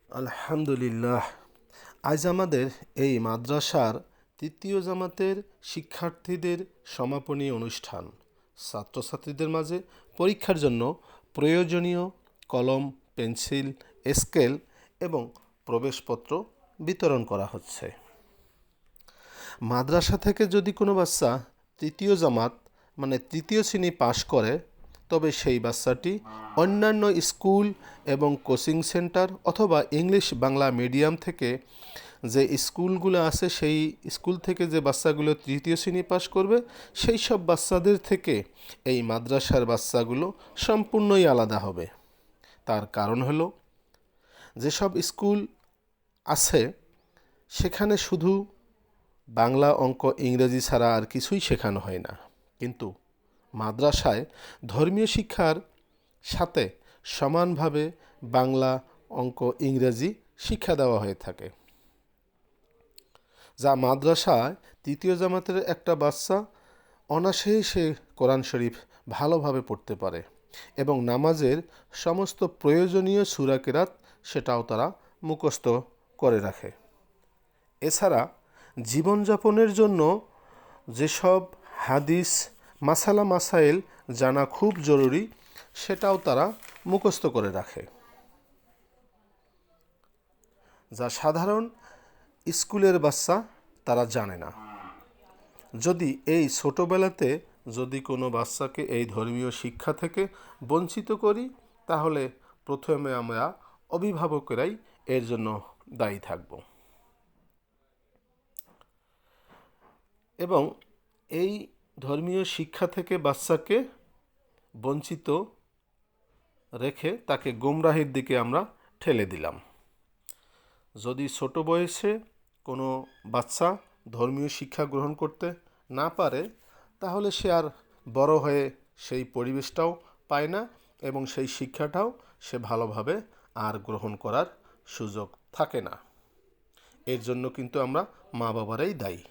আলহামদুলিল্লাহ। আজ আমাদের এই মাদ্রাসার তৃতীয় জামাতের শিক্ষার্থীদের সমাপনী অনুষ্ঠান। ছাত্রছাত্রীদের মাঝে পরীক্ষার জন্য প্রয়োজনীয় কলম, পেন্সিল, স্কেল এবং প্রবেশপত্র বিতরণ করা হচ্ছে। মাদ্রাসা থেকে যদি কোনো বাচ্চা তৃতীয় জামাত মানে তৃতীয় শ্রেণী পাশ করে, তবে সেই বাচ্চাটি অন্যান্য স্কুল এবং কোচিং সেন্টার অথবা ইংলিশ বাংলা মিডিয়াম থেকে যে স্কুলগুলো আছে, সেই স্কুল থেকে যে বাচ্চাগুলো তৃতীয় শ্রেণী পাশ করবে, সেই সব বাচ্চাদের থেকে এই মাদ্রাসার বাচ্চাগুলো সম্পূর্ণই আলাদা হবে। তার কারণ হলো, যেসব স্কুল আছে সেখানে শুধু বাংলা, অঙ্ক, ইংরেজি ছাড়া আর কিছুই শেখানো হয় না, কিন্তু মাদ্রাসায় ধর্মীয় শিক্ষার সাথে সমানভাবে বাংলা, অঙ্ক, ইংরেজি শিক্ষা দেওয়া হয়ে থাকে। যা মাদ্রাসায় তৃতীয় জামাতের একটা বাচ্চা অনায়াসেই সে কোরআন শরীফ ভালোভাবে পড়তে পারে এবং নামাজের সমস্ত প্রয়োজনীয় সূরা কেরাত সেটাও তারা মুখস্থ করে রাখে। এছাড়া জীবনযাপনের জন্য যেসব হাদিস, মাসালা মাসাইল জানা খুব জরুরি, সেটাও তারা মুখস্থ করে রাখে, যা সাধারণ স্কুলের বাচ্চা তারা জানে না। যদি এই ছোটোবেলাতে যদি কোনো বাচ্চাকে এই ধর্মীয় শিক্ষা থেকে বঞ্চিত করি, তাহলে প্রথমে আমরা অভিভাবকেরাই এর জন্য দায়ী থাকব। এবং এই ধর্মীয় শিক্ষা থেকে বাচ্চাকে বঞ্চিত রেখে তাকে গোমরাহির দিকে আমরা ঠেলে দিলাম। যদি ছোট বয়সে কোনো বাচ্চা ধর্মীয় শিক্ষা গ্রহণ করতে না পারে, তাহলে সে আর বড় হয়ে সেই পরিবেশটাও পায় না এবং সেই শিক্ষাটাও সে ভালোভাবে আর গ্রহণ করার সুযোগ থাকে না। এর জন্য কিন্তু আমরা মা বাবারাই দায়ী।